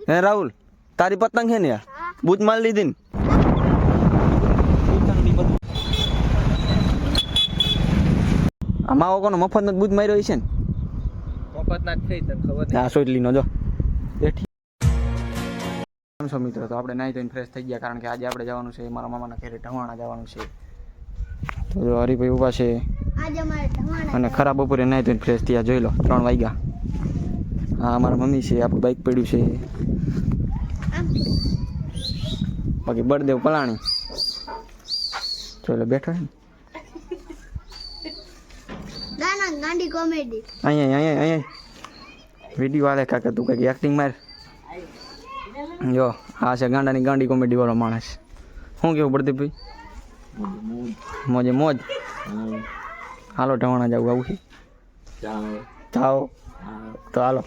હે રાહુલ તારી પતંગ છે ને યાર બૂચ માર લીધી ને આમાં કોનો મફત નો બૂચ માર્યો છે ને મફત ના જ થઈ તને ખબર નહીં હા સોટલી નો જો કેમ છો મિત્રો તો આપણે નાઈ ધોઈને ફ્રેશ થઈ ગયા કારણ કે આજે આપણે જવાનું છે મારા મામાના ઘરે ઢવાણા જવાનું છે તો જો હરીભાઈ ઊભા છે અને ખરાબ બપોરે નાઈ ધોઈને ફ્રેશ થયા જોઈ લો 3 વાગ્યા હા અમારા મમ્મી છે આપણું બાઈક પડ્યું છે બાકી બળદેવ પલાણી ચાલો બેઠો છે ગાના ગાંડી કોમેડી અહીંયા વિડીયો વાલે કાકા તું કઈ એક્ટિંગ માર જો આ છે ગાંડાની ગાંડી કોમેડી વાળો માણસ શું કેવું પ્રદીપભાઈ મોજે મોજ હાલો ઢવાણા જવું આવું છે જાઓ તો હાલો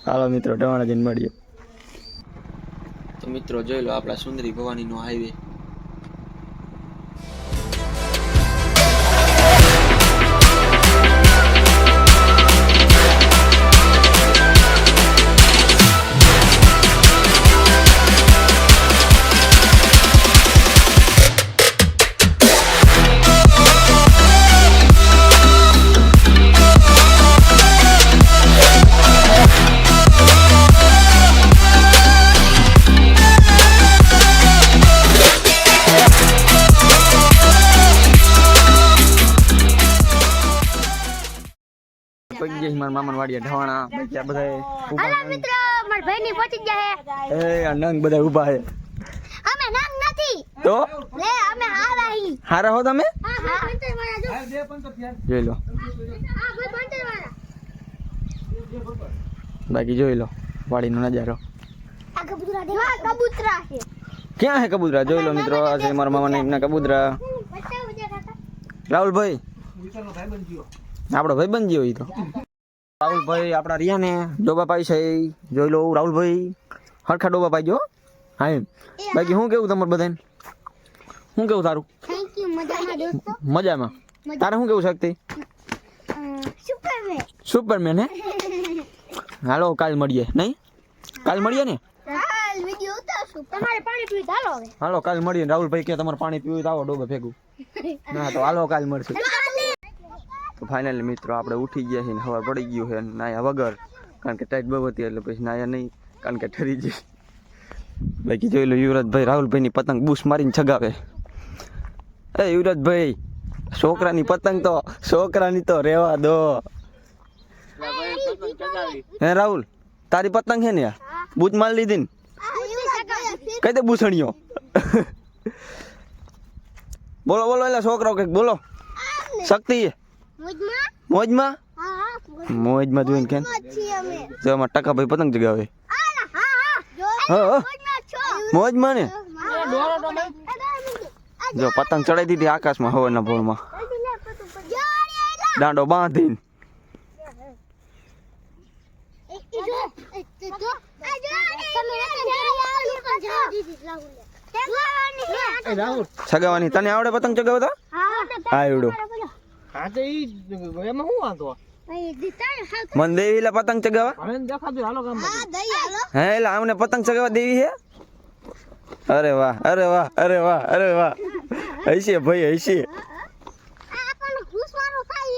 હાલો મિત્રો ઢવાણા જઈને મળીએ તો મિત્રો જોઈ લો આપણા સુંદરી ભવાનીનો હાઈવે પગી મારા મામા વાડીએ ઢવાણા બાકી બધા હાલો મિત્રો માર ભાઈની પહોંચી ગયા હે એ આ નંગ બધા ઊભા છે અમે નામ નથી તો લે અમે હારા હી હારા હો તમે હા હા પંચર વાળા જો જોઈ લો હા ભાઈ પંચર વાળા બાકી જોઈ લો વાડીનો નજારો આ કબૂતરા દેખો કબૂતરા છે ક્યાં હે કબૂતરા જોઈ લો મિત્રો આ છે મારા મામાના એમના કબૂતરા બચ્ચા બચ્ચા ખાતા રાહુલભાઈ આપણો ભાઈ બનજી હોય તો રાહુલભાઈ આપણા રિયાને ડોબા પાઈ છે જોઈ લો રાહુલભાઈ હરખા ડોબા પાઈજો હા એમ બાકી શું કેવું તમારે બધાને શું કેવું તારું થેન્ક યુ મજામાં દોસ્તો મજામાં તારે શું કેવું શક્તિ સુપરમેન સુપરમેન હે હાલો કાલ મળીએ નહીં કાલ મળીએ ને હાલ વિડિયો ઉતારશું તમારે પાણી પીવું તો હાલો હવે હાલો કાલ મળીએ રાહુલભાઈ કે તમારે પાણી પીવું તો આવો ડોબા ભેગું ના તો હાલો કાલ મળશું તો ફાઇનલી મિત્રો આપણે ઉઠી ગયા છીએ ને ખબર પડી ગયું છે નાયા વગર કારણ કે ટાઈટ બહુ હતી એટલે પછી નાયા નહીં કારણ કે ઠરી જઈ બાકી જોઈ લો યુવરાજભાઈ રાહુલભાઈની પતંગ બૂસ મારીને છગાવે એ યુવરાજભાઈ છોકરાની તો રહેવા દો હે રાહુલ તારી પતંગ છે ને યાર બૂચ માર લીધી ને કઈ દે બૂસણીઓ બોલો બોલો એટલે છોકરાઓ કઈક બોલો શક્તિ મોજમાં મોજમાં જોઈને કેમ જો અમાર ટકાભાઈ પતંગ ચગાવે હા મોજમાં ને જો પતંગ ચડાઈ દીધી આકાશમાં હવાના ભોરમાં દાંડો બાંધીને ચગાવવાની તને આવડે પતંગ ચગાવતા આવડો હા તો ઈ એમાં શું વાંધો મન દેવી લા પતંગ ચગાવવા હવે દેખાતું હાલો કામ હે એટલે આમને પતંગ ચગાવવા દેવી હે અરે વાહ અરે વાહ અરે વાહ અરે વાહ હૈશે ભાઈ હૈશે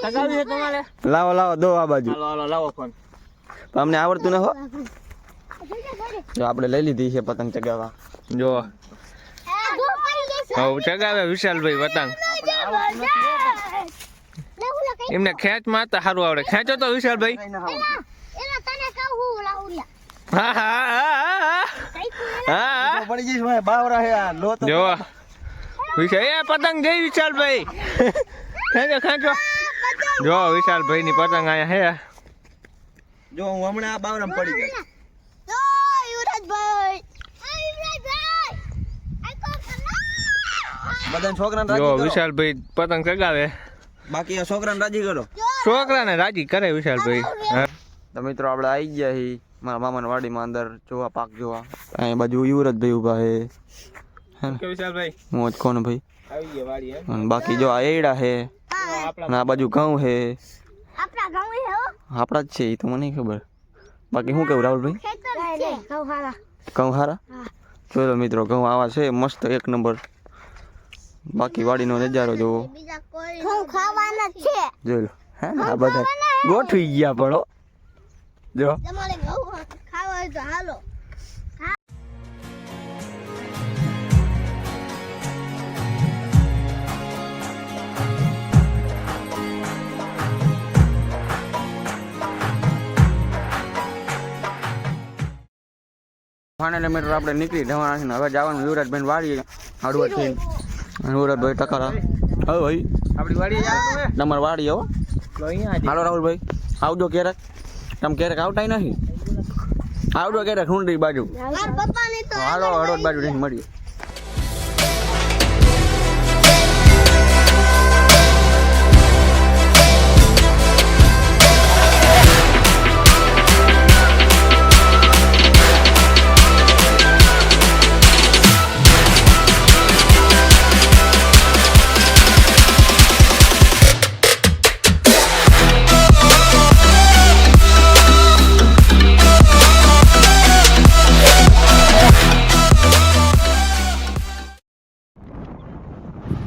સગાવી છે તમારે લાવો લાવો દો આ બાજુ હાલો હાલો લાવો ફોન તો અમને આવડતું ન હો જો આપણે લઈ લીધી છે પતંગ ચગાવવા જો હવે ચગાવે વિશાલભાઈ પતંગ એમને ખેંચ મારતા સારું આવડે ખેંચો તો વિશાલભાઈ હા હા હા પડી જઈશ ભાઈ બાવરા હે આ લો તો જો વિશાલ એ પતંગ જઈ વિશાલભાઈ ખેંચો ખેંચો જો વિશાલભાઈ ની પતંગ આયા હે જો હું હમણાં આ બાવરામાં પડી ગયો બધા છોકરાને જો રાજી કરો વિશાલભાઈ પતંગ ચગાવે બાકી આ છોકરાને રાજી કરો છોકરાને રાજી કરે વિશાલભાઈ હા તો મિત્રો આપણે આવી ગયા છીએ મારા મામાના વાડીમાં અંદર જોવા પાક જોવા અહીં બાજુ યુવરાજભાઈ ઊભા છે કે વિશાલભાઈ મોજ કોણ ભાઈ આવી ગયા વાડી હે અને બાકી જો આ એડા છે આપણા અને આ બાજુ ઘઉં છે આપણા ગામ હે હો આપણા જ છે એ તો મને ખબર બાકી શું કેવું રાહુલભાઈ? ખેતર છે ઘઉં હારા. ઘઉં હારા? હા. જોઈ મિત્રો ઘઉં આવા છે મસ્ત એક નંબર. બાકી વાડીનો નજારો જોવો. બીજા કોઈ ઘઉં ખાવાના જ છે. જોઈ લો હે આ બધા ગોઠવી ગયા પણ હો. જો તમારે ઘઉં ખાવા હોય તો હાલો. ફાઇનલી મીટર આપણે નીકળી જવાના છે ને હવે જવાનું યુવરાજભાઈ વાડીએ હળવદ થઈ યુવરાજભાઈ ટકારા હવે ભાઈ આપણી વાડી જવાનું હે તમારે વાડી હો તો અહીંયા હાલો રાહુલભાઈ આવજો ક્યારેક તમે ક્યારેક આવતાય નથી આવજો ક્યારેક હુંડી બાજુ મારા પપ્પાની તો હાલો હળવદ બાજુ જઈને મળીએ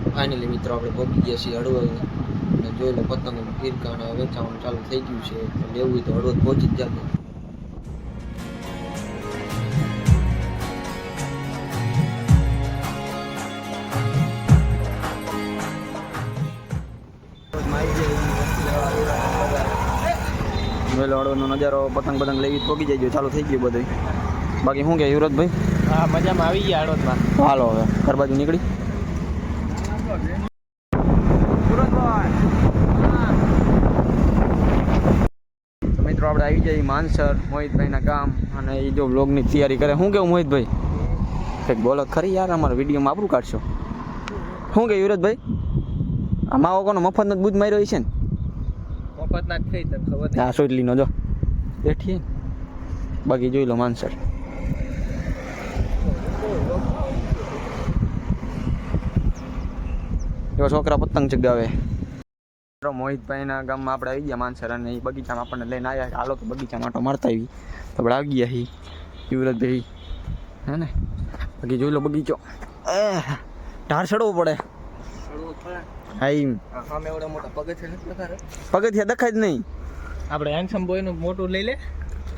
ફાઇનલી મિત્રો આપણે પહોંચી ગયા છીએ હળવદ અને જોઈ લો પતંગનું ફિરકાણ વેચાવાનું ચાલુ થઈ ગયું છે લેવું હોય તો હળવદ પહોંચી જ જાતે જોઈ લો હળવદનો નજારો પતંગ લેવી પહોંચી જાય ચાલુ થઈ ગયું બધું બાકી શું કે યુવરાજભાઈ? હા મજામાં આવી ગયા હળવદમાં હાલો હવે ઘર બાજુ નીકળી મિત્રો આપણે આવી જઈએ માનસર મોહિતભાઈના ગામ અને એ જો વ્લોગની તૈયારી કરે શું કેવું મોહિતભાઈ? કંઈક બોલો ખરી યાર અમારા વિડીયોમાં આબરું કાઢશો શું કે યુવરાજભાઈ? આ માવો કોનો મફતનો જ બૂજ માર્યો છે ને મફતના જ થઈ તને ખબર નહીં હા સોટલીનો જો બેઠીએ બાકી જોઈ લો માનસર એવા છોકરા પતંગ ચગાવે મોહિતભાઈના ગામમાં આપણે આવી ગયા માનસર અને એ બગીચામાં આપણને લઈને આવ્યા હાલો તો બગીચામાં આટો મારતા આવી તો આપણે આવી ગયા છીએ યુવરાજભાઈ હે ને બાકી જોઈ લો બગીચો ઢાર ચડવું પડે હા એમ સામે એવડા મોટા પગથિયા નથી દેખાતા પગથિયા દેખાય જ નહીં આપણે હેન્ડસમ બોયનું મોટું લઈ લે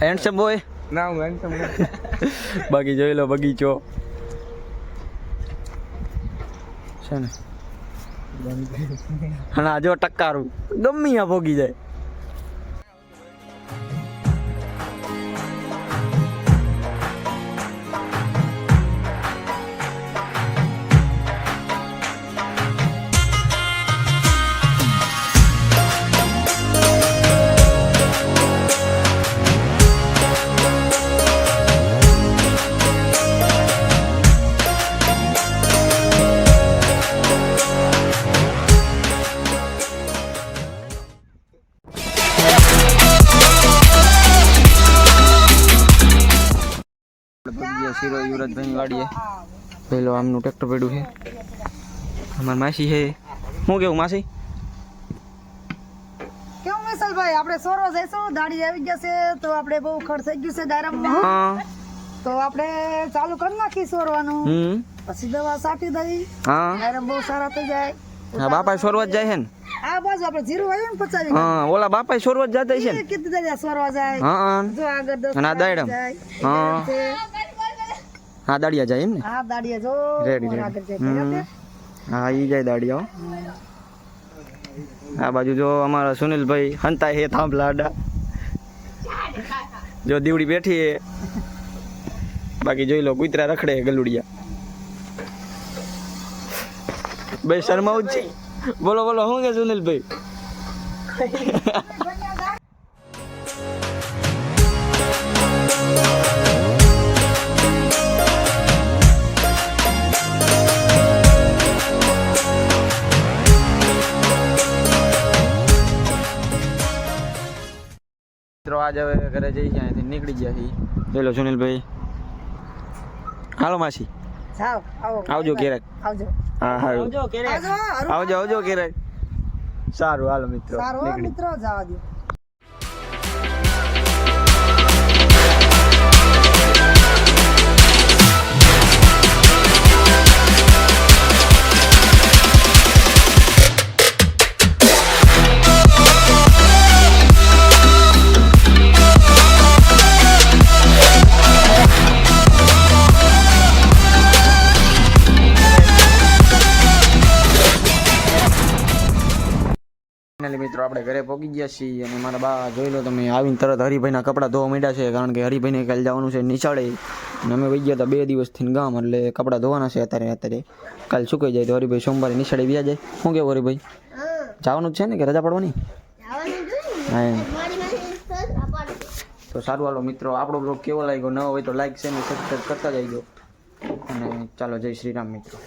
હેન્ડસમ બોય ના હું હેન્ડસમ બાકી જોઈ લો બગીચો છે ને અને આ જો ટક્કારું ગમે આ ભોગી જાય શીરો યુવરાજભાઈ વાડીએ પેલો આમનું ટ્રેક્ટર પડ્યું છે અમારી માસી છે શું કેવું માસી? કેવું વિશાલભાઈ આપણે સોરો જઈશું દાડી આવી જશે તો આપણે બહુ ખર્ચ થઈ ગયું છે ડાયરામાં હા તો આપણે ચાલુ કરી નાખી સોરવાનું પછી દવા છાંટી દઈ હા ડાયરામ બહુ સારા થઈ જાય હા બાપા સોરવા જ જાય છે ને આ બાજુ આપણે જીરું આવ્યું ને પચાવી હા ઓલા બાપા સોરવા જ જતા છે ને કીધું દરિયા સોરવા જાય હા જો આગળ દસ અને આ દાયડમ હા હા દાડિયા જાય એમ ને હા દાડિયા જો રેડી આગળ રેડી જાય હા ઈ જાય દાડિયા આ બાજુ જો અમારા સુનિલભાઈ હંતા હે થાંભલા આડા જો દીવડી બેઠી હે બાકી જોઈ લો કૂતરા રખડે ગલુડિયા ભાઈ શર્માવું જ છે બોલો બોલો શું કે સુનિલભાઈ? મિત્રો આજે હવે ઘરે જઈ ગયા અહીંથી નીકળી ગયા છીએ પેલો સુનિલભાઈ હાલો માસી જાઓ આવો આવજો ક્યારેક આવજો હા હારું આવજો આવજો આવજો ક્યારેક સારું હાલો મિત્રો સારું હો નીકળી મિત્રો જવા દો ફાઇનલી મિત્રો આપણે ઘરે પહોંચી ગયા છીએ અને મારા બા જોઈ લો તમે આવીને તરત હરિભાઈના કપડાં ધોવા માંડ્યા છે કારણ કે હરિભાઈને કાલે જવાનું છે નિશાળે અને અમે વહી ગયા હતા 2 દિવસથી ગામ એટલે કપડાં ધોવાના છે અત્યારે કાલે સુકાઈ જાય તો હરિભાઈ સોમવારે નિશાળે વ્યા જાય. શું કેવું હરિભાઈ? જવાનું જ છે ને કે રજા પડવાની? હા એમ. તો સારું હાલો મિત્રો આપણો બ્લોગ કેવો લાગ્યો ન હોય તો લાઈક છે ને સબસ્ક્રાઈબ કરતા જઈજો અને ચાલો જય શ્રી રામ મિત્રો.